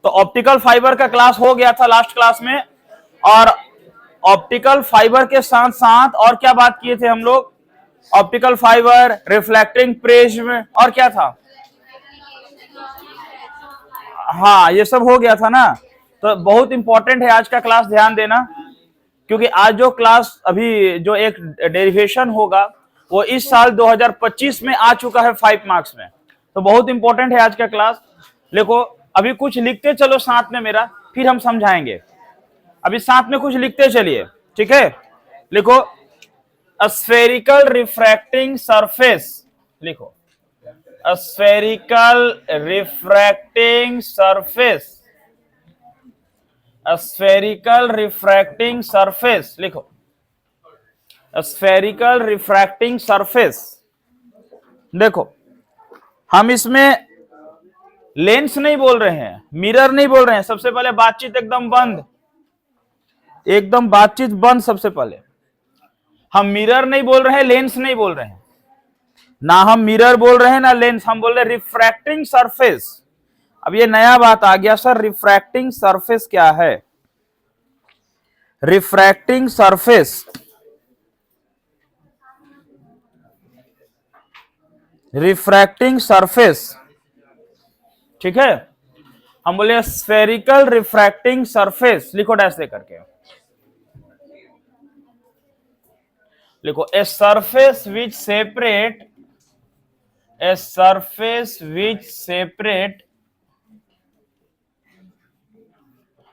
तो optical fibre का class हो गया था लास्ट क्लास में, और ऑप्टिकल फाइबर के साथ साथ और क्या बात किए थे हम लोग? ऑप्टिकल फाइबर, रिफ्लेक्टिंग प्रिज्म, और क्या था? हाँ, ये सब हो गया था ना। तो बहुत इंपॉर्टेंट है आज का क्लास, ध्यान देना, क्योंकि आज जो क्लास अभी जो एक डेरिवेशन होगा वो इस साल 2025 में आ चुका है 5 मार्क्स में। तो बहुत इंपॉर्टेंट है आज का क्लास। देखो अभी कुछ लिखते चलो साथ में मेरा, फिर हम समझाएंगे। अभी साथ में कुछ लिखते चलिए, ठीक है? लिखो स्फेरिकल रिफ्रैक्टिंग सरफेस, लिखो spherical refracting surface, spherical refracting surface, लिखो स्फेरिकल रिफ्रैक्टिंग सरफेस। देखो हम इसमें लेंस नहीं बोल रहे हैं, मिरर नहीं बोल रहे हैं। सबसे पहले बातचीत एकदम बंद, एकदम बातचीत बंद। सबसे पहले हम मिरर नहीं बोल रहे हैं, लेंस नहीं बोल रहे हैं, ना हम मिरर बोल रहे हैं ना लेंस, हम बोल रहे हैं रिफ्रैक्टिंग सरफेस। अब ये नया बात आ गया सर, रिफ्रैक्टिंग सरफेस क्या है? रिफ्रैक्टिंग सरफेस, रिफ्रैक्टिंग सरफेस, ठीक है? हम बोले स्फेरिकल रिफ्रैक्टिंग सरफेस, लिखो डैश दे करके, लिखो a surface which separate, a surface which separate,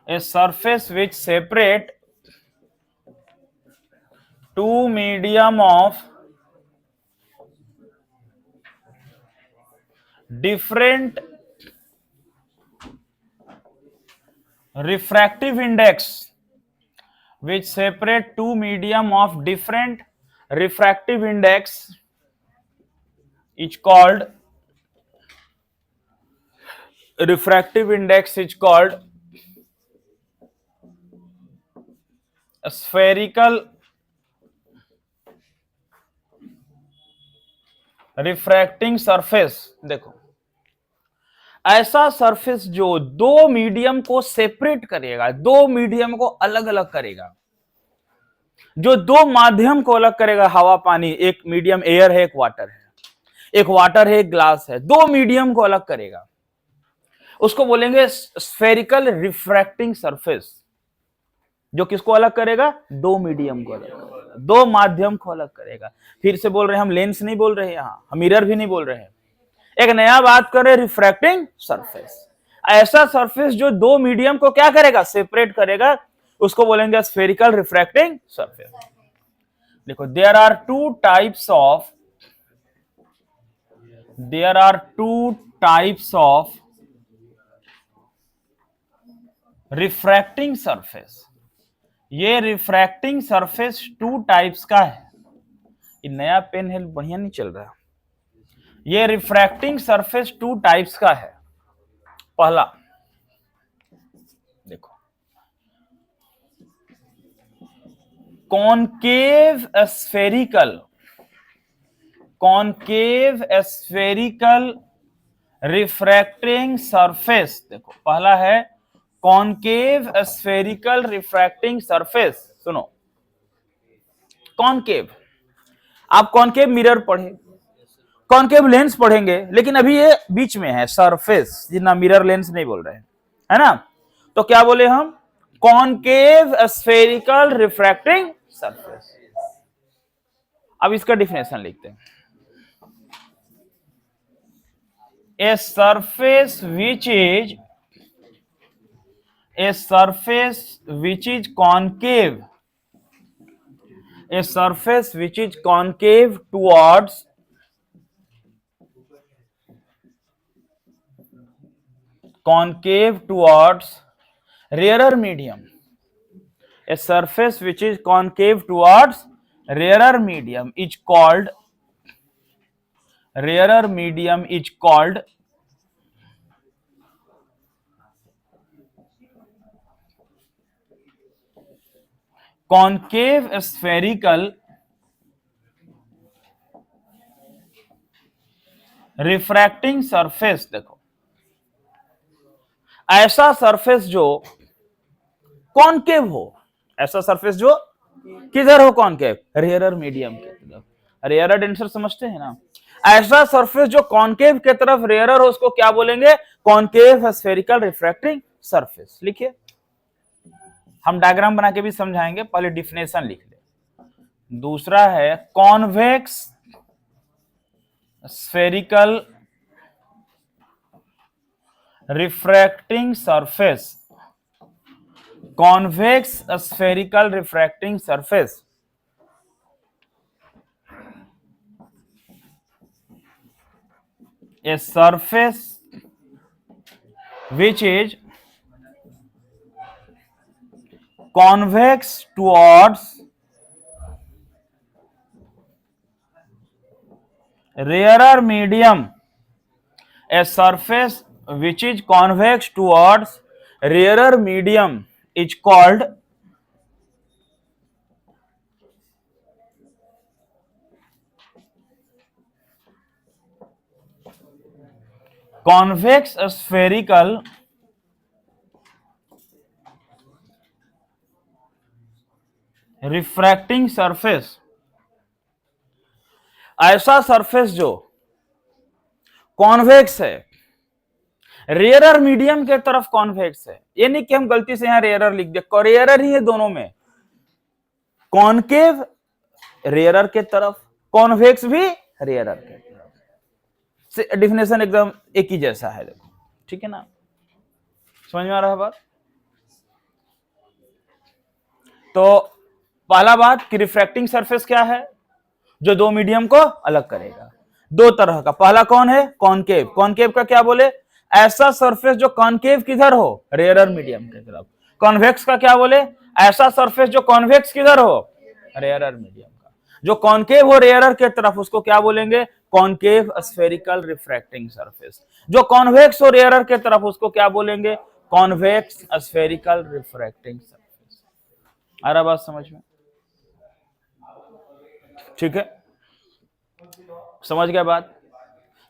a surface which separate two medium of different refractive index, which separate two medium of different refractive index is called, refractive index is called spherical refracting surface। देखो ऐसा surface जो दो medium को separate करेगा, दो medium को अलग अलग करेगा, जो दो माध्यम को अलग करेगा, हवा पानी, एक मीडियम एयर है, एक वाटर है, एक वाटर है, एक ग्लास है, दो मीडियम को अलग करेगा, उसको बोलेंगे स्फेरिकल रिफ्रैक्टिंग सरफेस। जो किसको अलग करेगा? दो मीडियम को अलग करेगा, दो माध्यम को अलग करेगा। फिर से बोल रहे हैं, हम लेंस नहीं बोल रहे हैं, यहां हम मिरर भी नहीं बोल रहे हैं, एक नया बात कर रहे, रिफ्रैक्टिंग सरफेस। ऐसा सरफेस जो दो मीडियम को क्या करेगा? सेपरेट करेगा, उसको बोलेंगे स्फेरिकल रिफ्रैक्टिंग सरफेस। देखो there are two types of, there are two types of refracting surface. ये रिफ्रैक्टिंग सरफेस टू टाइप्स का है। ये नया पेन है, बढ़िया नहीं चल रहा। ये रिफ्रैक्टिंग सरफेस टू टाइप्स का है। पहला देखो concave spherical, concave spherical refracting surface. देखो पहला है कॉनकेव स्फेरिकल रिफ्रैक्टिंग सरफेस। सुनो, कॉनकेव, आप कॉनकेव मिरर पढ़े, कॉनकेव लेंस पढ़ेंगे, लेकिन अभी ये बीच में है सरफेस, जितना मिरर लेंस नहीं बोल रहे हैं, है ना? तो क्या बोले हम? Concave spherical refracting surface. अब इसका डिफिनेशन लिखते हैं, a surface which is, a surface which is concave, a surface which is concave towards, concave towards rarer medium, a surface which is concave towards rarer medium is called, rarer medium is called concave spherical refracting surface. देखो ऐसा surface जो concave हो, ऐसा surface जो किधर हो concave, rarer medium की तरफ। रेयरर डेंसर समझते हैं ना, ऐसा सरफेस जो कॉनकेव के तरफ रेयरर हो उसको क्या बोलेंगे, कॉनकेव स्फेरिकल रिफ्रैक्टिंग सरफेस। लिखिए, हम डायग्राम बना के भी समझाएंगे, पहले डिफिनेशन लिख ले। दूसरा है convex spherical refracting surface, convex spherical refracting surface a surface which is convex towards rarer medium, a surface which is convex towards rarer medium is called convex spherical refracting surface. ऐसा surface जो convex है, rarer medium के तरफ convex है, ये नहीं कि हम गलती से यहां रेयरर लिख दे, रेयरर ही है दोनों में, कॉनकेव रेयरर के तरफ, कॉन्वेक्स भी रेयरर के तरफ। डिफिनेशन एकदम एक ही जैसा है, देखो ठीक है ना, समझ में आ रहा है बात। तो पहला बात कि रिफ्रैक्टिंग सरफेस क्या है, जो दो मीडियम को अलग करेगा। दो तरह का, पहला कौन है, कॉनकेव। कॉनकेव का क्या बोले, ऐसा सरफेस जो कॉनकेव किधर हो, रेयरर मीडियम की तरफ। कॉन्वेक्स का क्या बोले, ऐसा सरफेस जो कॉन्वेक्स किधर हो, रेयरर मीडियम का। जो कॉनकेव हो रेयरर के तरफ उसको क्या बोलेंगे, कॉनकेव स्फेरिकल रिफ्रैक्टिंग सरफेस। जो कॉन्वेक्स हो रेयरर के तरफ उसको क्या बोलेंगे, कॉन्वेक्स स्फेरिकल रिफ्रैक्टिंग सरफेस। आ रहा बात समझ में, ठीक है, समझ गए बात।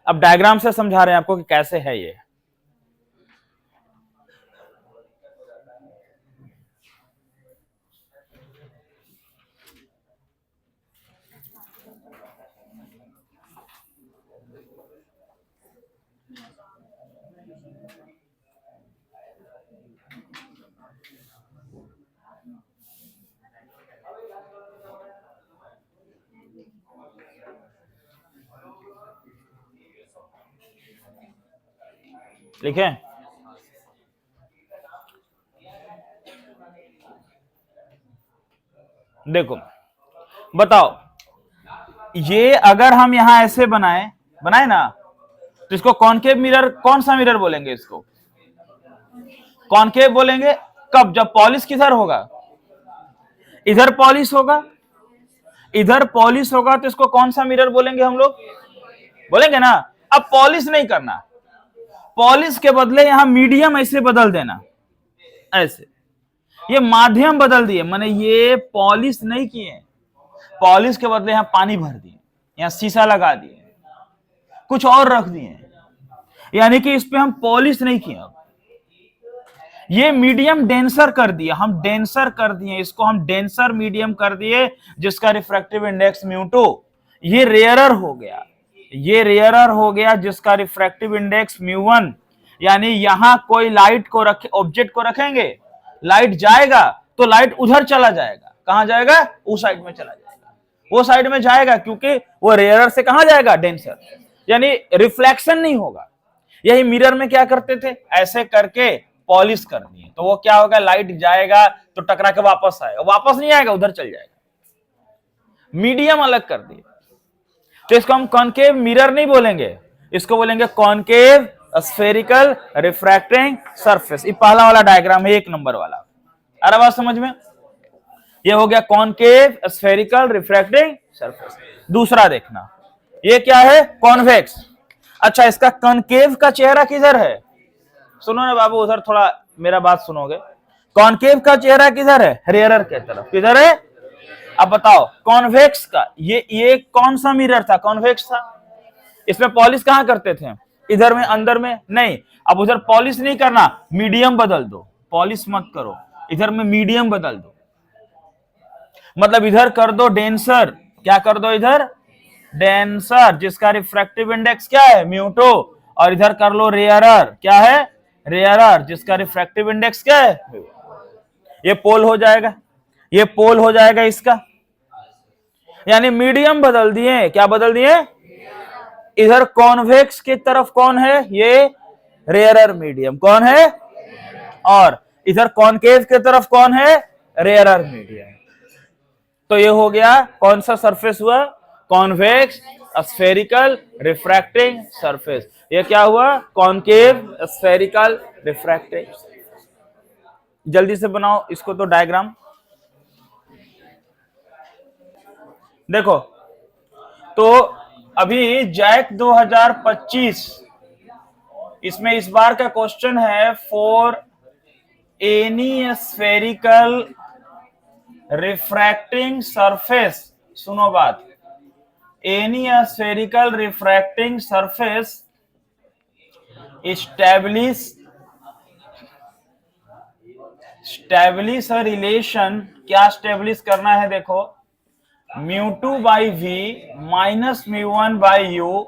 अब डायग्राम से समझा रहे हैं आपको कि कैसे है ये। लिखें, देखो बताओ, ये अगर हम यहां ऐसे बनाए ना, तो इसको कॉनकेव मिरर, कौन सा मिरर बोलेंगे, इसको कॉनकेव बोलेंगे। कब, जब पॉलिश किधर होगा, इधर पॉलिश होगा, इधर पॉलिश होगा, तो इसको कौन सा मिरर बोलेंगे हम लोग, बोलेंगे ना। अब पॉलिश नहीं करना, पॉलिश के बदले यहां मीडियम ऐसे बदल देना, ऐसे ये माध्यम बदल दिए, माने ये पॉलिश नहीं किए, पॉलिश के बदले यहां पानी भर दिए, यहां शीशा लगा दिए, कुछ और रख दिए, यानी कि इस पे हम पॉलिश नहीं किए। ये मीडियम डेंसर कर दिया, हम डेंसर कर दिए, इसको हम डेंसर मीडियम कर दिए, जिसका रिफ्रैक्टिव इंडेक्स म्यू2। ये रेयरर हो गया, ये रेयरर हो गया, जिसका रिफ्रैक्टिव इंडेक्स म्यू1। यानी यहां कोई लाइट को रखे, ऑब्जेक्ट को रखेंगे, लाइट जाएगा तो लाइट उधर चला जाएगा, कहां जाएगा, उस साइड में चला जाएगा, वो साइड में जाएगा, क्योंकि वो रेयरर से कहां जाएगा, डेंसर, यानी रिफ्लेक्शन नहीं होगा। यही मिरर में क्या करते थे, ऐसे करके पॉलिश कर दिए, तो वो क्या होगा, लाइट जाएगा तो टकरा के वापस आएगा, वापस नहीं आएगा, उधर चल जाएगा। मीडियम अलग कर दिए, तो इसको हम कॉनकेव मिरर नहीं बोलेंगे, इसको बोलेंगे कॉनकेव स्फेरिकल रिफ्रैक्टिंग सरफेस। ये पहला वाला डायग्राम है, 1 नंबर वाला। अरे बात समझ में, ये हो गया कॉनकेव स्फेरिकल रिफ्रैक्टिंग सरफेस। दूसरा देखना, ये क्या है, कॉन्वेक्स। अच्छा, इसका कॉनकेव का चेहरा किधर है, सुनो ना बाबू, उधर थोड़ा मेरा बात सुनोगे। कॉनकेव का चेहरा किधर है, रेयरर के तरफ, किधर है। अब बताओ, कॉन्वेक्स का ये कौन सा मिरर था, कॉन्वेक्स था। इसमें पॉलिश कहां करते थे, इधर में अंदर में नहीं। अब उधर पॉलिश नहीं करना, मीडियम बदल दो, पॉलिश मत करो, इधर में मीडियम बदल दो। मतलब इधर कर दो डेंसर, क्या कर दो इधर डेंसर, जिसका रिफ्रैक्टिव इंडेक्स क्या है म्यू2, और इधर कर लो रेयरर, क्या है रेयरर, जिसका रिफ्रैक्टिव इंडेक्स क्या है। ये पोल हो जाएगा, ये पोल हो जाएगा इसका, यानी मीडियम बदल दिए, क्या बदल दिए, इधर कॉन्वेक्स की तरफ कौन है, ये रेयरर मीडियम कौन है, और इधर कॉनकेव की तरफ कौन है, रेयरर मीडियम। तो ये हो गया कौन सा सरफेस हुआ, कॉन्वेक्स स्फेरिकल रिफ्रैक्टिंग सरफेस। ये क्या हुआ, कॉनकेव स्फेरिकल रिफ्रैक्टिंग। जल्दी से बनाओ इसको तो डायग्राम। देखो तो अभी जैक 2025, इसमें इस बार का क्वेश्चन है for any spherical refracting surface, सुनो बात, any spherical refracting surface establish a relation, क्या स्टैब्लिश करना है, देखो mu two by we minus mu one by you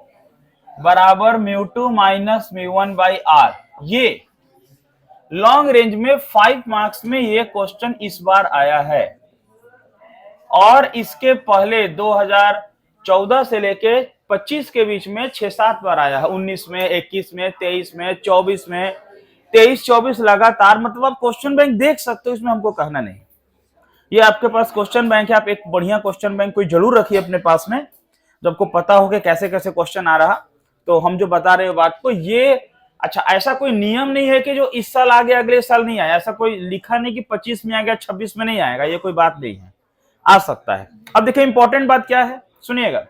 बराबर mu two minus mu one by R. ये लॉन्ग रेंज में 5 मार्क्स में ये क्वेश्चन इस बार आया है, और इसके पहले 2014 से लेके 25 के बीच में 6-7 बार आया है, 19 में, 21 में, 23 में, 24 में, 23-24 लगातार। मतलब आप क्वेश्चन बैंक देख सकते हो, इसमें हमको कहना नहीं। ये आपके पास क्वेश्चन बैंक है, आप एक बढ़िया क्वेश्चन बैंक कोई जरूर रखिए अपने पास में, जब आपको पता हो कि कैसे कैसे क्वेश्चन आ रहा। तो हम जो बता रहे हो बात को, ये अच्छा ऐसा कोई नियम नहीं है कि जो इस साल आ गया अगले साल नहीं आया, ऐसा कोई लिखा नहीं कि 25 में आ गया 26 में नहीं आएगा, ये कोई बात नहीं है, आ सकता है। अब देखिए इंपॉर्टेंट बात क्या है, सुनिएगा,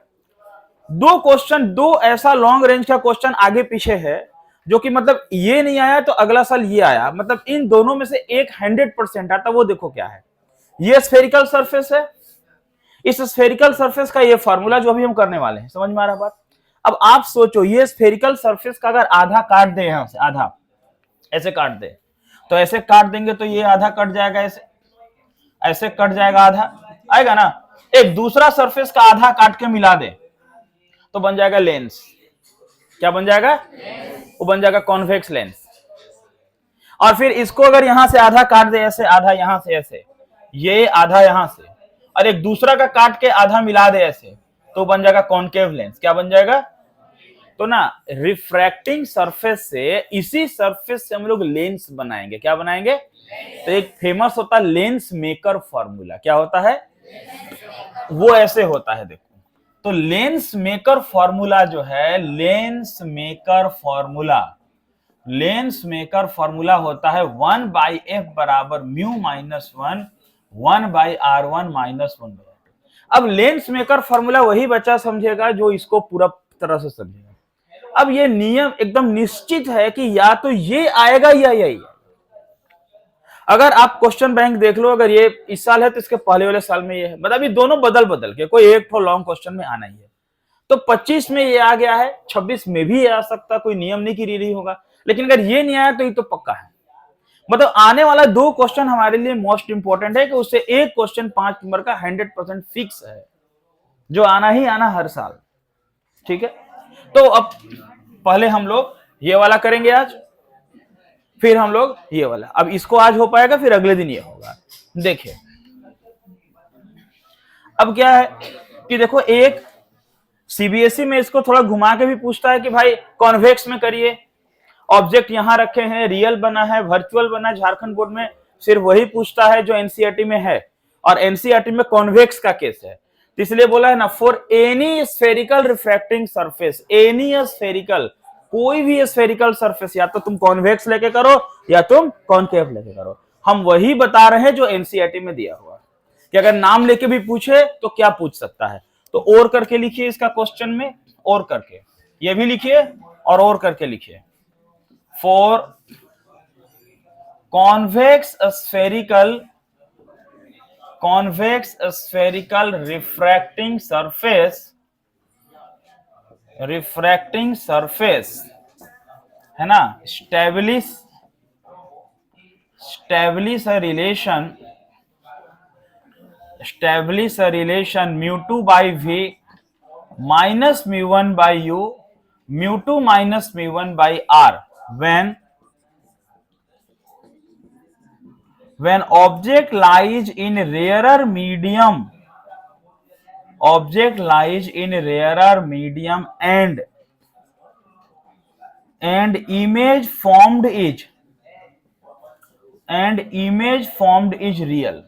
दो क्वेश्चन, दो ऐसा लॉन्ग रेंज का क्वेश्चन आगे पीछे है, जो कि मतलब ये नहीं आया तो अगला साल ये आया, मतलब इन दोनों में से एक 100% आता, वो देखो क्या है। ये स्फेरिकल सरफेस है, इस स्फेरिकल सरफेस का ये फार्मूला जो अभी हम करने वाले हैं, समझ में आ रहा बात। अब आप सोचो, ये स्फेरिकल सरफेस का अगर आधा काट दे, यहां से आधा ऐसे काट दे, तो ऐसे काट देंगे तो ये आधा कट जाएगा, ऐसे ऐसे कट जाएगा, आधा आएगा ना। एक दूसरा सरफेस का आधा काट के मिला दे तो बन जाएगा लेंस, क्या बन जाएगा, वो बन जाएगा कॉन्वेक्स लेंस। और फिर इसको अगर यहां से आधा काट दे, ऐसे आधा यहां से ऐसे, ये आधा यहां से, और एक दूसरा का काट के आधा मिला दे ऐसे, तो बन जाएगा कॉनकेव लेंस, क्या बन जाएगा। तो ना रिफ्रैक्टिंग सरफेस से, इसी सरफेस से हम लोग लेंस बनाएंगे, क्या बनाएंगे। तो एक फेमस होता है लेंस मेकर फॉर्मूला, क्या होता है, वो ऐसे होता है, देखो। तो लेंस मेकर फॉर्मूला जो है, lens maker formula, lens maker formula होता है 1/f बराबर mu minus 1 1/r1 minus 1/r2। अब लेंस मेकर फॉर्मूला वही बच्चा समझेगा जो इसको पूरा तरह से समझेगा। अब ये नियम एकदम निश्चित है कि या तो ये आएगा या यही। अगर आप क्वेश्चन बैंक देख लो, अगर ये इस साल है तो इसके पहले वाले साल में ये है, मतलब ये दोनों बदल बदल के, कोई एक तो लॉन्ग क्वेश्चन में आना ही है। तो 25 में ये आ गया है, 26 में भी आ सकता, कोई नियम नहीं कि री होगा, लेकिन अगर ये नहीं आया तो ये तो पक्का है। मतलब आने वाला दो क्वेश्चन हमारे लिए मोस्ट इंपॉर्टेंट है, कि उससे एक क्वेश्चन 5 नंबर का 100% फिक्स है, जो आना ही आना हर साल, ठीक है। तो अब पहले हम लोग ये वाला करेंगे आज, फिर हम लोग ये वाला। अब इसको आज हो पाएगा, फिर अगले दिन ये होगा। देखिए अब क्या है कि देखो, एक सीबीएसई में इसको थोड़ा घुमा के भी पूछता है कि भाई कॉन्वेक्स में करिए, ऑब्जेक्ट यहां रखे हैं, रियल बना है, वर्चुअल बना है। झारखंड बोर्ड में सिर्फ वही पूछता है जो एनसीईआरटी में है, और एनसीईआरटी में कॉन्वेक्स का केस है, तो इसलिए बोला है ना, for any spherical refracting surface, any spherical, कोई भी स्फेरिकल सरफेस, या तो तुम कॉन्वेक्स लेके करो या तुम कॉनकेव लेके करो। हम वही बता रहे हैं जो एनसीईआरटी में दिया हुआ, कि अगर नाम लेके भी पूछे तो क्या पूछ सकता है। तो और करके लिखिए इसका क्वेश्चन में, और करके ये भी लिखिए, और करके लिखिए, for convex spherical refracting surface है ना, establish a relation, mu two by we minus mu one by U, mu two minus mu one by R, when object lies in rarer medium, and image formed is real.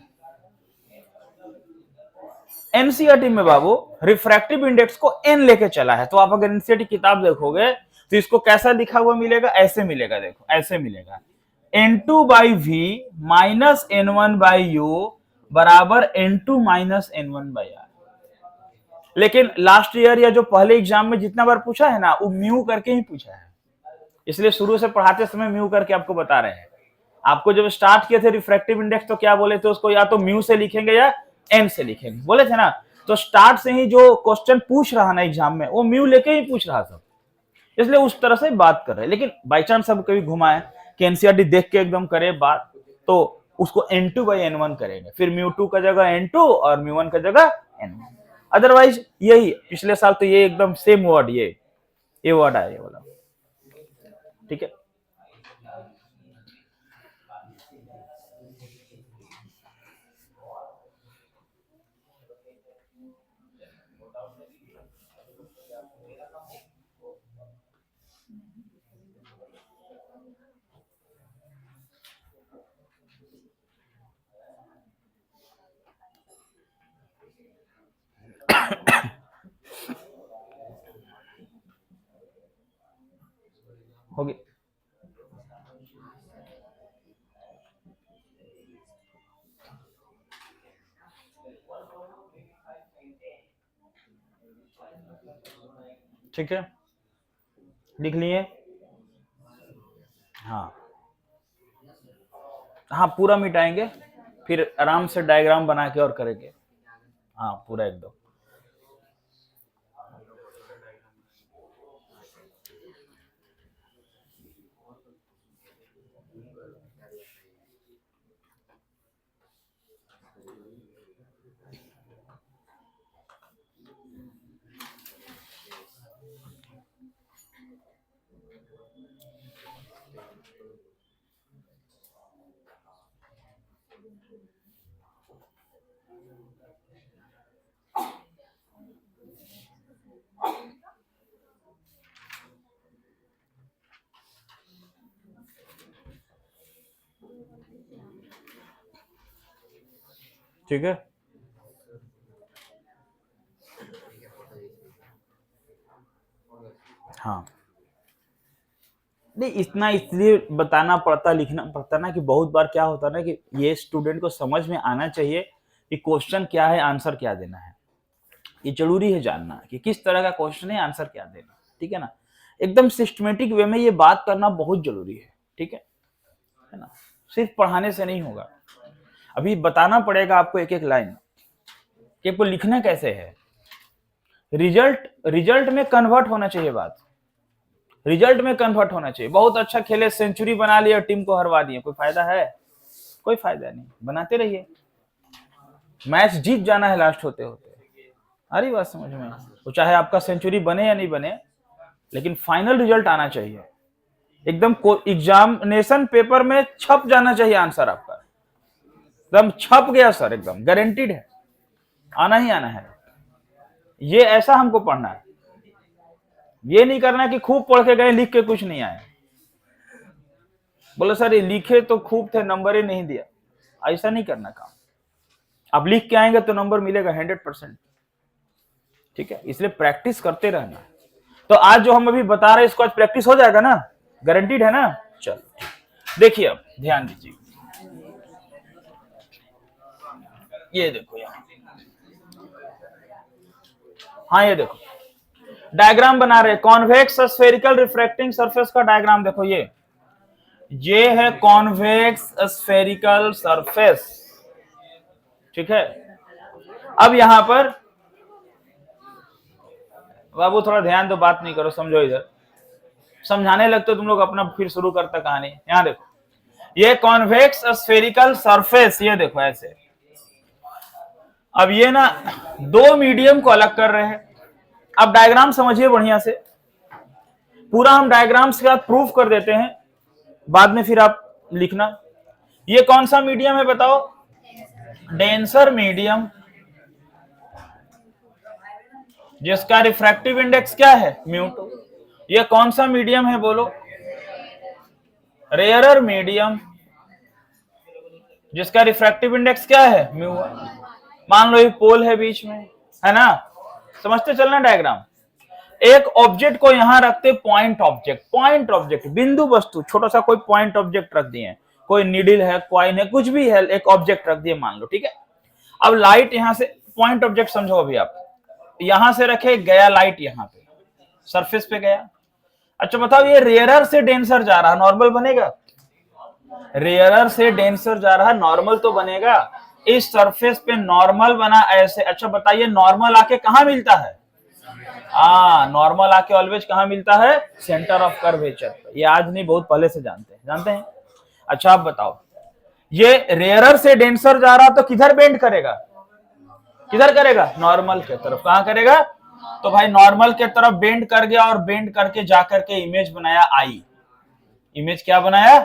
NCERT में बाबू refractive index को N लेके चला है, तो आप अगर NCERT किताब देखोगे तो इसको कैसा लिखा हुआ मिलेगा, ऐसे मिलेगा, देखो ऐसे मिलेगा, n2 by we minus n1 by you बराबर n2 माइनस n1 बाई आर। लेकिन लास्ट ईयर या जो पहले एग्जाम में जितना बार पूछा है ना, वो म्यू करके ही पूछा है, इसलिए शुरू से पढ़ाते समय म्यू करके आपको बता रहे हैं। आपको जब स्टार्ट किए थे रिफ्रैक्टिव इंडेक्स तो क्या बोले थे, उसको या तो म्यू से लिखेंगे या एन से लिखेंगे, बोले थे ना। तो स्टार्ट से ही जो क्वेश्चन पूछ रहा ना एग्जाम में, वो म्यू लेके ही पूछ रहा सब, इसलिए उस तरह से बात कर रहे हैं। लेकिन बाई चांस सब कभी घुमाए कि एनसीईआरटी देख के एकदम करे बात, तो उसको n2 बाई n1 करेंगे, फिर म्यू टू का जगह n2 और म्यू वन का जगह n1। अदरवाइज यही पिछले साल तो ये एकदम सेम वर्ड, ये वर्ड आया, ये वाला, ठीक है। होगी, ठीक है, लिख लिए। हाँ हाँ, पूरा मिटाएंगे, फिर आराम से डायग्राम बना के और करेंगे। हाँ पूरा एकदम, ठीक है। हाँ नहीं, इतना इसलिए बताना पड़ता, लिखना पड़ता ना, कि बहुत बार क्या होता ना कि ये स्टूडेंट को समझ में आना चाहिए कि क्वेश्चन क्या है, आंसर क्या देना है। ये जरूरी है जानना कि किस तरह का क्वेश्चन है, आंसर क्या देना, ठीक है ना। एकदम सिस्टमेटिक वे में ये बात करना बहुत जरूरी है, ठीक है ना। सिर्फ पढ़ाने से नहीं होगा, अभी बताना पड़ेगा आपको एक एक लाइन कि आपको लिखना कैसे है। रिजल्ट में कन्वर्ट होना चाहिए बात, रिजल्ट में कन्वर्ट होना चाहिए। बहुत अच्छा खेले, सेंचुरी बना लिया, टीम को हरवा दिए, कोई फायदा है? कोई फायदा नहीं, बनाते रहिए, मैच जीत जाना है लास्ट होते होते। आ रही बात समझ में? तो चाहे आपका सेंचुरी बने या नहीं बने, लेकिन फाइनल रिजल्ट आना चाहिए, एकदम एग्जामिनेशन पेपर में छप जाना चाहिए आंसर आपका, एकदम छप गया सर, एकदम गारंटीड है, आना ही आना है। ये ऐसा हमको पढ़ना है, ये नहीं करना कि खूब पढ़ के गए, लिख के कुछ नहीं आए, बोले सर ये लिखे तो खूब थे, नंबर ही नहीं दिया। ऐसा नहीं करना काम, आप लिख के आएंगे तो नंबर मिलेगा 100%, ठीक है। इसलिए प्रैक्टिस करते रहना। तो आज जो हम अभी बता रहे हैं, इसको आज प्रैक्टिस हो जाएगा ना, गारंटीड है ना। चलो देखिए, अब ध्यान दीजिए, ये देखो यहाँ, हाँ ये देखो डायग्राम बना रहे, कॉन्वेक्स स्फेरिकल रिफ्रैक्टिंग सरफेस का डायग्राम देखो, ये है कॉन्वेक्स स्फेरिकल सरफेस, ठीक है। अब यहां पर बाबू थोड़ा ध्यान दो, बात नहीं करो, समझो इधर। समझाने लगते तुम लोग अपना फिर शुरू करता कहानी। यहां देखो, ये कॉन्वेक्स स्फेरिकल सरफेस, ये देखो ऐसे। अब ये ना दो मीडियम को अलग कर रहे हैं। अब डायग्राम समझिए बढ़िया से, पूरा हम डायग्राम्स के साथ प्रूफ कर देते हैं, बाद में फिर आप लिखना। ये कौन सा मीडियम है बताओ? डेंसर मीडियम, जिसका रिफ्रैक्टिव इंडेक्स क्या है? μ2। ये कौन सा मीडियम है बोलो? रेयरर मीडियम, जिसका रिफ्रैक्टिव इंडेक्स क्या है? μ1। मान लो ये पोल है बीच में, है ना? समझते चलना डायग्राम। एक ऑब्जेक्ट को यहां रखते, पॉइंट ऑब्जेक्ट, पॉइंट ऑब्जेक्ट बिंदु वस्तु, छोटा सा कोई पॉइंट ऑब्जेक्ट रख दिए, कोई नीडल है, कॉइन है, कुछ भी है, एक ऑब्जेक्ट रख दिए मान लो, ठीक है। अब लाइट यहां से, पॉइंट ऑब्जेक्ट समझो अभी आप, यहां से रखे, गया लाइट यहां पे सरफेस पे गया। अच्छा बताओ, ये रेयरर से डेंसर जा रहा, नॉर्मल बनेगा? रेयरर से डेंसर जा रहा, नॉर्मल तो बनेगा। इस सरफेस पे नॉर्मल बना ऐसे। अच्छा बताइए, नॉर्मल आके कहां मिलता है? नॉर्मल आके ऑलवेज कहां मिलता है? Centre of curvature. ये आज नहीं, बहुत पहले से जानते हैं। अच्छा आप बताओ, ये रेयरर से डेंसर जा रहा तो किधर बेंड करेगा? किधर करेगा? नॉर्मल के तरफ। कहां करेगा? तो भाई नॉर्मल के तरफ बेंड कर गया, और बेंड करके जाकर के इमेज बनाया आई। इमेज क्या बनाया?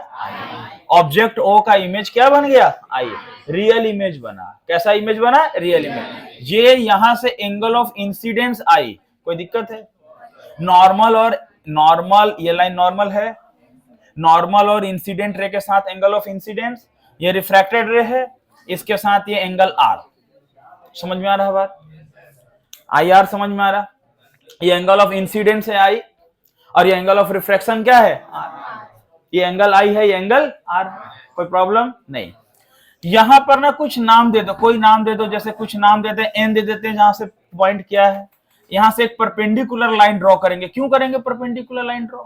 ऑब्जेक्ट ओ का इमेज क्या बन गया? आई। रियल इमेज बना। कैसा इमेज बना? Real image. ये यहां से एंगल ऑफ इंसिडेंस आई, कोई दिक्कत है? नॉर्मल और नॉर्मल, ये लाइन नॉर्मल है, नॉर्मल और इंसिडेंट रे के साथ एंगल ऑफ इंसिडेंस, ये रिफ्रैक्टेड रे है, इसके साथ ये एंगल आर। समझ में आ रहा है बात? आई आर समझ में आ रहा? ये एंगल ऑफ इंसिडेंस है आई, और ये एंगल ऑफ रिफ्रैक्शन क्या है? आर। ये एंगल आई है, ये एंगल आर। कोई प्रॉब्लम नहीं। यहां पर ना कुछ नाम दे दो, कोई नाम दे दो, जैसे कुछ नाम देते हैं, एन दे देते हैं, जहां से पॉइंट किया है। यहां से एक परपेंडिकुलर लाइन ड्रॉ करेंगे। क्यों करेंगे परपेंडिकुलर लाइन ड्रॉ?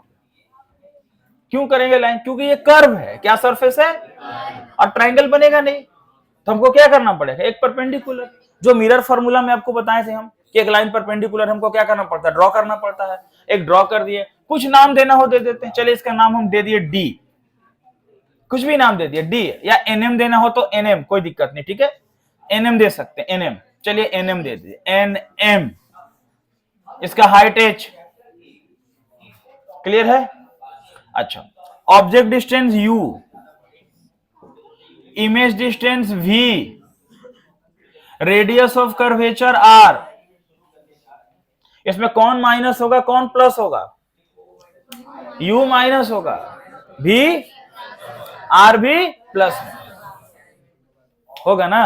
क्यों करेंगे लाइन? क्योंकि ये कर्व है। क्या सरफेस है? और ट्राइंगल बनेगा नहीं, तो हमको क्या करना पड़ेगा? एक परपेंडिकुलर, जो मिरर फार्मूला में आपको बताए थे हम, कि एक लाइन परपेंडिकुलर हमको क्या करना पड़ता है? ड्रॉ करना पड़ता है। एक ड्रॉ कर दिए, कुछ नाम देना हो दे देते हैं। चलिए इसका नाम हम दे दिए डी, कुछ भी नाम दे दिए डी, या एनएम देना हो तो एनएम, कोई दिक्कत नहीं, ठीक है, एनएम दे सकते हैं, एनएम। चलिए एनएम दे दिए, एनएम। इसका हाइट एच, क्लियर है? अच्छा, object distance you, image distance v, radius of curvature r। इसमें कौन माइनस होगा, कौन प्लस होगा? u माइनस होगा, v, r भी प्लस होगा ना,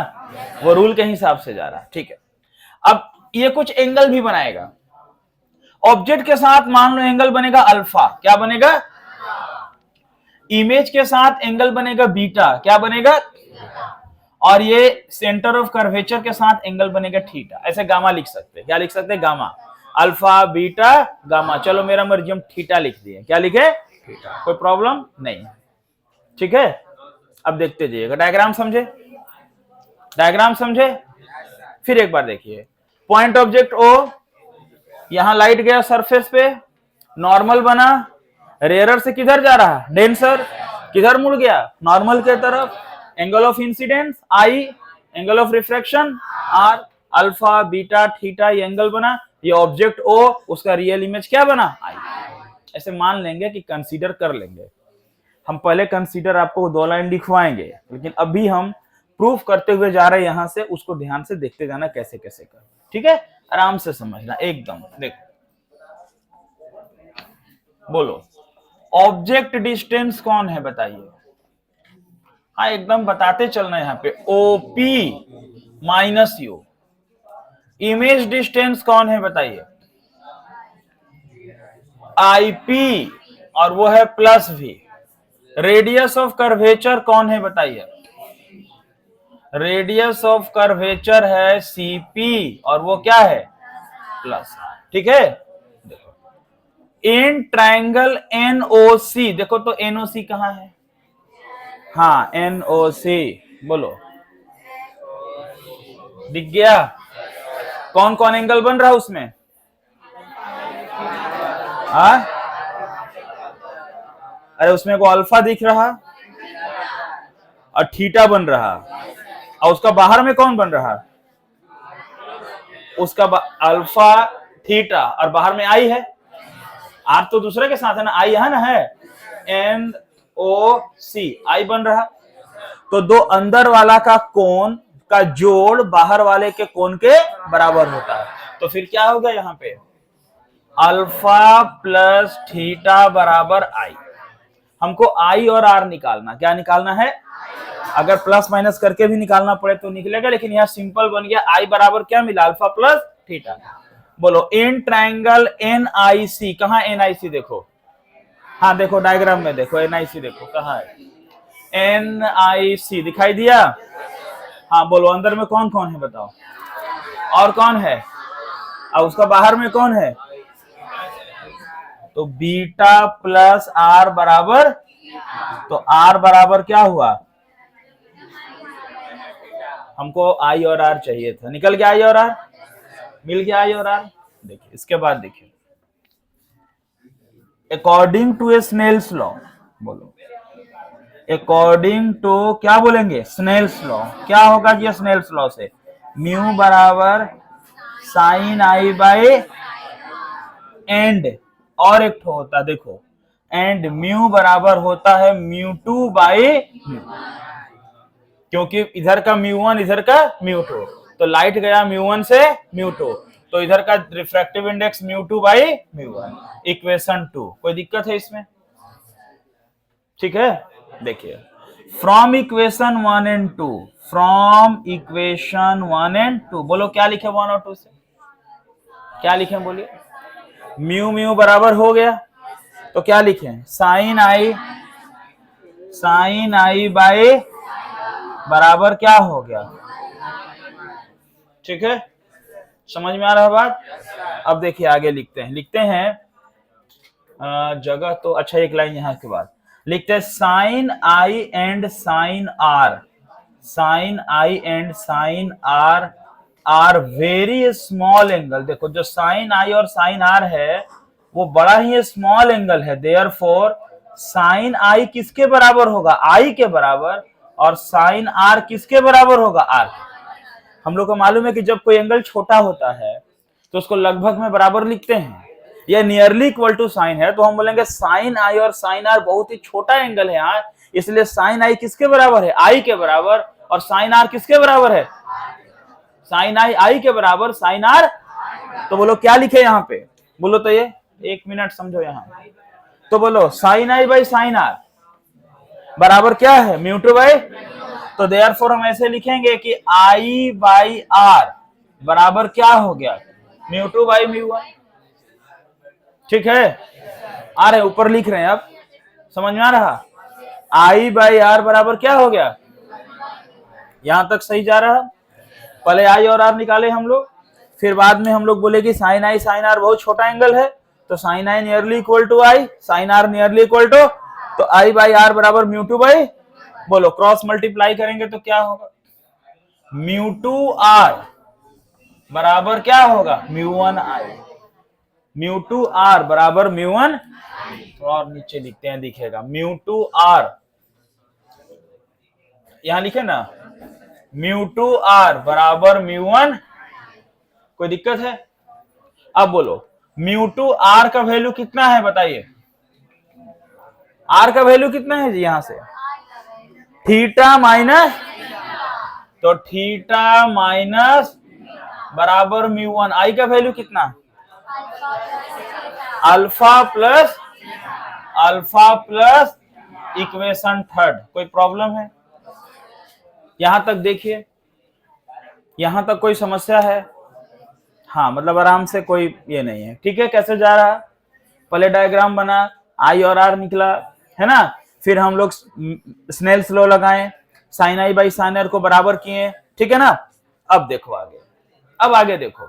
वो रूल के हिसाब से जा रहा है, ठीक है। अब ये कुछ एंगल भी बनाएगा ऑब्जेक्ट के साथ। मान लो एंगल बनेगा अल्फा, क्या बनेगा? इमेज के साथ एंगल बनेगा बीटा, क्या बनेगा? और ये सेंटर ऑफ कर्वेचर के साथ एंगल बनेगा थीटा। ऐसे गामा लिख सकते हैं, क्या लिख सकते हैं? Gamma, alpha, beta, gamma. चलो मेरा मर्जी, हम थीटा लिख दिए। क्या लिखे? थीटा। कोई प्रॉब्लम नहीं, ठीक है। अब देखते जाइएगा, डायग्राम समझे? डायग्राम समझे? फिर एक बार देखिए, पॉइंट ऑब्जेक्ट ओ, यहां लाइट गया सरफेस पे, नॉर्मल बना, रेयरर से किधर जा रहा? डेंसर। किधर मुड़ गया? नॉर्मल के तरफ। Angle of incidence I, angle of refraction R, alpha, beta, theta, ये एंगल बना। ये ऑब्जेक्ट ओ, उसका रियल इमेज क्या बना? आई। ऐसे मान लेंगे कि कंसीडर कर लेंगे। हम पहले कंसीडर आपको 2 लाइन लिखवाएंगे, लेकिन अभी हम प्रूफ करते हुए जा रहे हैं यहां से, उसको ध्यान से देखते जाना कैसे कैसे कर, ठीक है? आराम से समझना एकदम। देखो, बोलो ऑब्जेक्ट डिस्टेंस कौन है बताइए? हाँ एकदम बताते चलना। यहाँ पे OP minus U. Image distance कौन है बताइए? आईपी, और वो है plus V. Radius of curvature कौन है बताइए? रेडियस ऑफ कर्वेचर है सीपी, और वो क्या है? प्लस, ठीक है। देखो, इन ट्राइंगल एनओसी, देखो तो एनओसी कहां है? हाँ एनओसी, बोलो, दिख गया? कौन कौन एंगल बन रहा है उसमें? हाँ अरे उसमें को अल्फा दिख रहा और थीटा बन रहा, और उसका बाहर में कौन बन रहा, उसका अल्फा थीटा, और बाहर में आई है, आर तो दूसरे के साथ है ना, आई है ना, है एन ओ सी, आई बन रहा। तो दो अंदर वाला का कोण का जोड़ बाहर वाले के कोण के बराबर होता है। तो फिर क्या होगा यहाँ पे, अल्फा प्लस थीटा बराबर आई। हमको आई और आर निकालना, क्या निकालना है, अगर प्लस माइनस करके भी निकालना पड़े तो निकलेगा, लेकिन यह सिंपल बन गया। आई बराबर क्या मिला, अल्फा प्लस थीटा। बोलो इन ट्रायंगल एनआईसी, कहां एनआईसी देखो, हाँ देखो डायग्राम में देखो, एनआईसी देखो कहां है, एनआईसी दिखाई दिया। हाँ बोलो अंदर में कौन कौन है बताओ, और कौन है, और उसका बाहर में कौन है, तो बीटा प्लस आर बराबर, तो आर बराबर क्या हुआ, हमको आई और आर चाहिए था, निकल गया आई और आर, मिल गया आई और आर। देखिए इसके बाद देखिए, according to a Snell's law, बोलो अकॉर्डिंग टू, क्या बोलेंगे, स्नेल्स लॉ, क्या होगा जी स्नेल्स लॉ से, म्यू बराबर साइन आई बाय एंड, और एक तो होता देखो, एंड म्यू बराबर होता है म्यू टू बाई म्यू, क्योंकि इधर का म्यू वन इधर का म्यू टू, तो लाइट गया म्यू वन से म्यू टू, तो इधर का refractive index mu two by mu one, equation 2। कोई दिक्कत है इसमें, ठीक है। देखिए from equation 1 and 2, from equation 1 and 2, बोलो क्या लिखे 1 और 2 से, क्या लिखे बोलिए, म्यू म्यू बराबर हो गया, तो क्या लिखे, साइन आई बाय बराबर क्या हो गया, ठीक है, समझ में आ रहा है बात। अब देखिए आगे लिखते हैं जगह तो अच्छा, एक लाइन यहां के बाद लिखते हैं, sine I and sine R, sine I and sine R are very small angle. देखो जो साइन आई और साइन आर है वो बड़ा ही स्मॉल एंगल है, देयरफॉर साइन आई किसके बराबर होगा, आई के बराबर, और साइन आर किसके बराबर होगा, आर। हम लोग को मालूम है कि जब कोई एंगल छोटा होता है तो उसको लगभग में बराबर लिखते हैं, यह नियरली इक्वल टू साइन है, तो हम बोलेंगे साइन आई और साइन आर बहुत ही छोटा एंगल है यहाँ, इसलिए साइन आई किसके बराबर है, आई के बराबर, और साइन आर किसके बराबर है, साइन आई के बराबर, साइन आर। तो बोलो क्या लिखे यहाँ पे, बोलो तो ये एक मिनट समझो यहाँ, तो बोलो sine I by sine R बराबर क्या है, म्यू टू बाई, तो देयरफॉर हम ऐसे लिखेंगे कि आई बाई आर बराबर क्या हो गया, mu two by mu one, ठीक है। आ रहे ऊपर लिख रहे हैं, अब समझ में आ रहा, आई बाई आर बराबर क्या हो गया, यहां तक सही जा रहा, पहले आई और आर निकाले हम लोग, फिर बाद में हम लोग बोले कि साइन आई साइन आर बहुत छोटा एंगल है, तो sine i nearly equal to i, sine r nearly equal to, तो आई बाई आर बराबर म्यू टू बाई, बोलो क्रॉस मल्टीप्लाई करेंगे तो क्या होगा, म्यू टू आर बराबर क्या होगा, mu one i, mu two r बराबर म्यू वन, थोड़ा और नीचे लिखते हैं दिखेगा, म्यू टू आर, यहां लिखे ना, म्यू टू आर बराबर म्यू वन, कोई दिक्कत है। अब बोलो म्यू टू आर का वैल्यू कितना है बताइए, आर का वैल्यू कितना है जी, यहां से थीटा माइनस, तो थीटा माइनस बराबर म्यू वन, आई का वैल्यू कितना, अल्फा प्लस इक्वेशन 3। कोई प्रॉब्लम है यहां तक, देखिए यहां तक कोई समस्या है, हाँ मतलब आराम से कोई ये नहीं है, ठीक है। कैसे जा रहा, पहले डायग्राम बना, आई और आर निकला है ना, फिर हम लोग स्नेल्स लॉ लगाए, sine I by sine r को बराबर किए, ठीक है ना। अब देखो आगे, अब आगे देखो,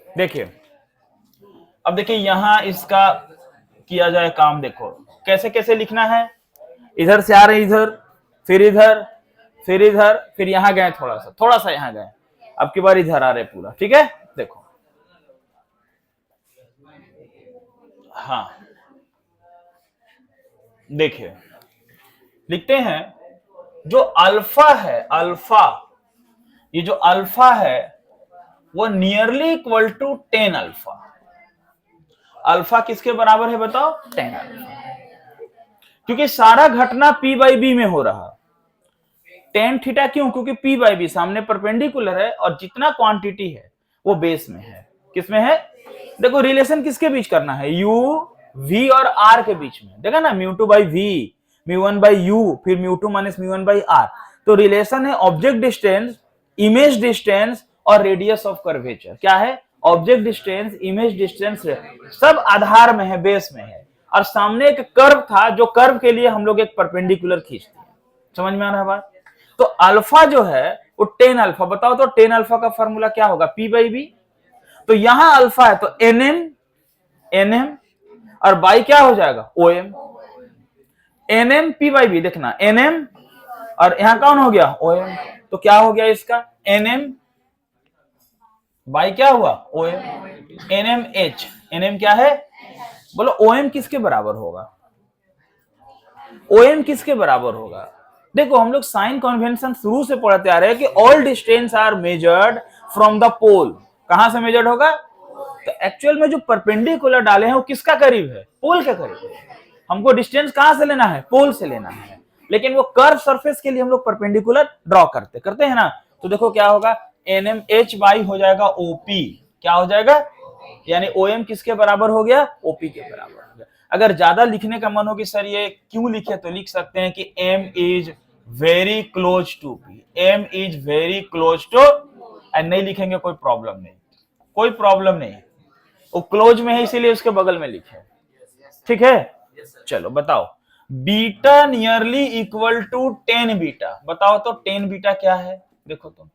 देखिए अब देखिए यहां इसका किया जाए काम, देखो कैसे कैसे लिखना है, इधर से आ रहे इधर, फिर इधर, फिर इधर, फिर यहां गए, थोड़ा सा यहां गए, अब की बार इधर आ रहे पूरा, ठीक है। देखो हाँ देखिए, लिखते हैं जो अल्फा है, अल्फा, ये जो अल्फा है वो nearly equal to 10 alpha. Alpha किसके बराबर है बताओ? 10 अल्फा। क्योंकि सारा घटना P बाई बी में हो रहा। टेन थीटा क्यों? क्योंकि P बाई बी सामने परपेंडिकुलर है और जितना क्वांटिटी है वो बेस में है। किसमें है? देखो रिलेशन किसके बीच करना है? U, V और R के बीच में। देखा ना, mu two by v, mu one by u, फिर mu two minus mu one by R. तो रिलेशन है ऑब्जेक्ट डिस्टेंस, इमेज डिस्टेंस और रेडियस ऑफ कर्वेचर। क्या है? ऑब्जेक्ट डिस्टेंस, इमेज डिस्टेंस, सब आधार में है, बेस में है। और सामने एक कर्व था, जो कर्व के लिए हम लोग एक परपेंडिकुलर खींचते हैं। समझ में आ रहा है बात? तो अल्फा जो है वो 10 अल्फा। बताओ तो 10 अल्फा का फॉर्मूला क्या होगा? P by b. तो यहां अल्फा है तो NM और बाई क्या हो जाएगा? OM। NM P by b, देखना NM और यहां कौन हो गया? OM। तो क्या हो गया इसका? NM बाई क्या हुआ? OM। NMH, NM क्या है? बोलो OM किसके बराबर होगा? OM किसके बराबर होगा? देखो हम लोग साइन कन्वेंशन शुरू से पढ़ते आ रहे हैं कि all distance are measured from the pole. कहां से मेजर्ड होगा? तो एक्चुअल में जो परपेंडिकुलर डाले हैं वो किसका करीब है? पोल के करीब है। हमको डिस्टेंस कहां से लेना है? पोल से लेना है। लेकिन वो कर्व सरफेस के लिए हम लोग परपेंडिकुलर ड्रॉ करते हैं ना। तो देखो क्या होगा? NMH बाई हो जाएगा OP। क्या हो जाएगा? यानी OM किसके बराबर हो गया? OP के बराबर हो गया। अगर ज्यादा लिखने का मन हो कि सर ये क्यों लिखे, तो लिख सकते हैं कि M is very close to P, M is very close to, and नहीं लिखेंगे कोई प्रॉब्लम नहीं, कोई प्रॉब्लम नहीं। वो क्लोज में है इसीलिए उसके बगल में लिखे। ठीक है, चलो बताओ। Beta nearly equal to 10 beta. बताओ तो 10 बीटा क्या है? देखो तो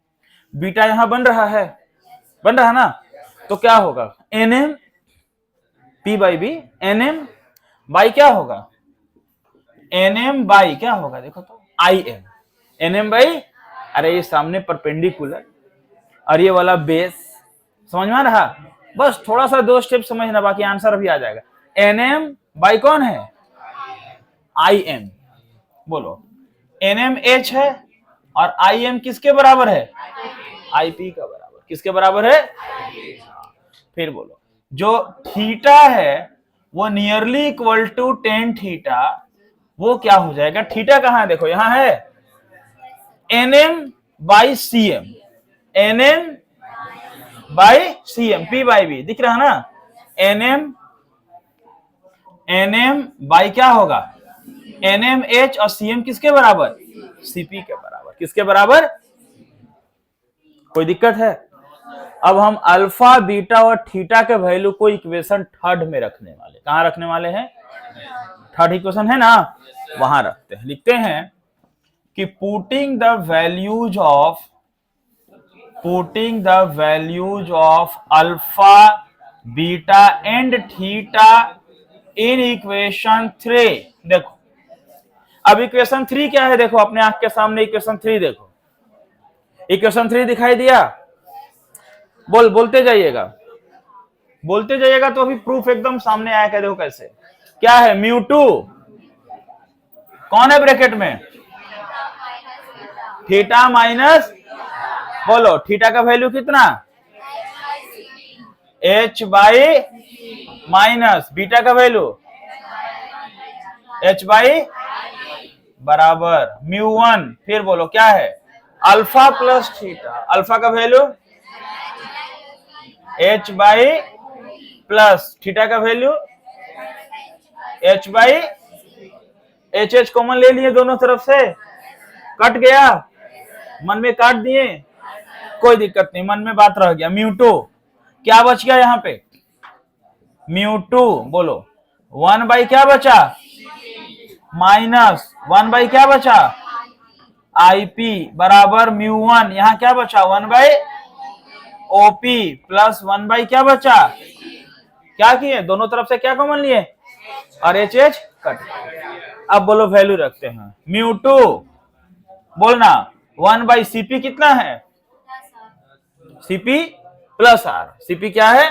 बीटा यहां बन रहा है, बन रहा ना। तो क्या होगा? NM P by b, NM by क्या होगा? NM बाई क्या होगा? देखो तो IM, NM बाई, अरे ये सामने परपेंडिकुलर और ये वाला बेस। समझ में आ रहा? बस थोड़ा सा 2 स्टेप समझना, बाकी आंसर भी आ जाएगा। NM बाई कौन है? IM। बोलो NMH है और IM किसके बराबर है? IP का बराबर। किसके बराबर है? फिर बोलो, जो थीटा है वो नियरली इक्वल टू 10 थीटा, वो क्या हो जाएगा? थीटा कहां है? देखो यहां है, NM by CM, NM by CM, P by b दिख रहा ना। NM बाई क्या होगा? NMH और CM किसके बराबर? CP के बराबर। किसके बराबर? कोई दिक्कत है? अब हम अल्फा, बीटा और थीटा के वैल्यू को इक्वेशन थर्ड में रखने वाले। कहां रखने वाले हैं? थर्ड इक्वेशन है ना, वहां रखते हैं। लिखते हैं कि putting the values of alpha, beta and theta in equation 3। देखो अब इक्वेशन 3 क्या है? देखो अपने आंख के सामने इक्वेशन 3 देखो। इक्वेशन 3 दिखाई दिया? बोलते जाइएगा, बोलते जाइएगा तो अभी प्रूफ एकदम सामने आया। क्या देखो कैसे, क्या है? म्यू टू कौन है ब्रैकेट में? थीटा माइनस, बोलो थीटा का वैल्यू कितना? H बाई माइनस बीटा का वैल्यू H बाई बराबर म्यू वन। फिर बोलो क्या है? Alpha plus theta. अल्फा का value H by plus theta का value H by H common ले लिए दोनों तरफ से, कट गया, मन में काट दिए, कोई दिक्कत नहीं, मन में बात रह गया। म्यू टू क्या बच गया यहां पे? म्यू टू बोलो 1 बाई क्या बचा? माइनस 1 बाई क्या बचा? IP बराबर म्यू वन। यहां क्या बचा? 1 बाई OP प्लस 1 बाई क्या बचा? क्या किए? दोनों तरफ से क्या कॉमन लिए? और HH कट। अब बोलो वैल्यू रखते हैं। म्यू टू बोलना 1 बाई CP कितना है? CP plus R। CP क्या है?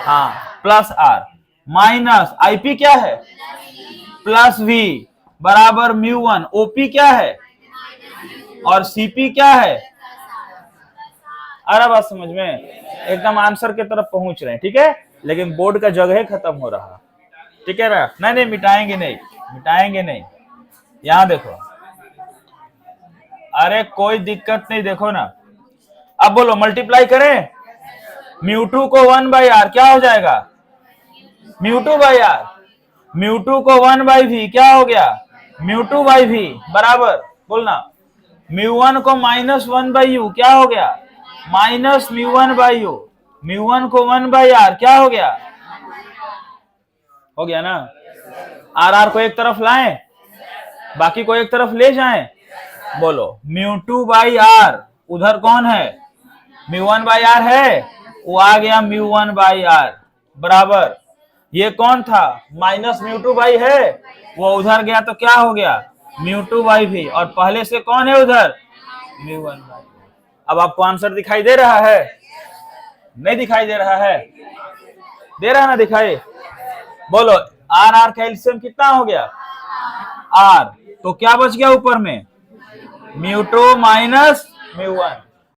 हाँ प्लस R। माइनस आईपी क्या है प्लस वी बराबर म्यू वन, ओपी क्या है और सीपी क्या है। आ रहा बात समझ में, एकदम आंसर की तरफ पहुंच रहे हैं, ठीक है, लेकिन बोर्ड का जगह खत्म हो रहा, ठीक है ना। नहीं नहीं मिटाएंगे नहीं, मिटाएंगे नहीं। यहां देखो, अरे कोई दिक्कत नहीं, देखो ना, अब बोलो मल्टीप्लाई करें, म्यू टू को 1/r क्या हो जाएगा, mu two by r, mu two को 1/v क्या हो गया, म्यू टू बाई वी बराबर, बोलना म्यू वन को -1/u क्या हो गया, minus mu one by U, mu one को 1/r क्या हो गया ना। आर आर को एक तरफ लाएं, बाकी को एक तरफ ले जाएं, बोलो म्यू टू बाई आर, उधर कौन है म्यू वन बाई आर है, वो आ गया म्यू वन बाई आर बराबर, ये कौन था माइनस म्यू टू बाई है, वो उधर गया तो क्या हो गया म्यू टू बाई भी, और पहले से कौन है उधर म्यू वन बाई। अब आपको आंसर दिखाई दे रहा है, नहीं दिखाई दे रहा है, दे रहा ना दिखाई, बोलो आर आर का एलसीएम कितना हो गया आर, तो क्या बच गया ऊपर में mu two minus mu one,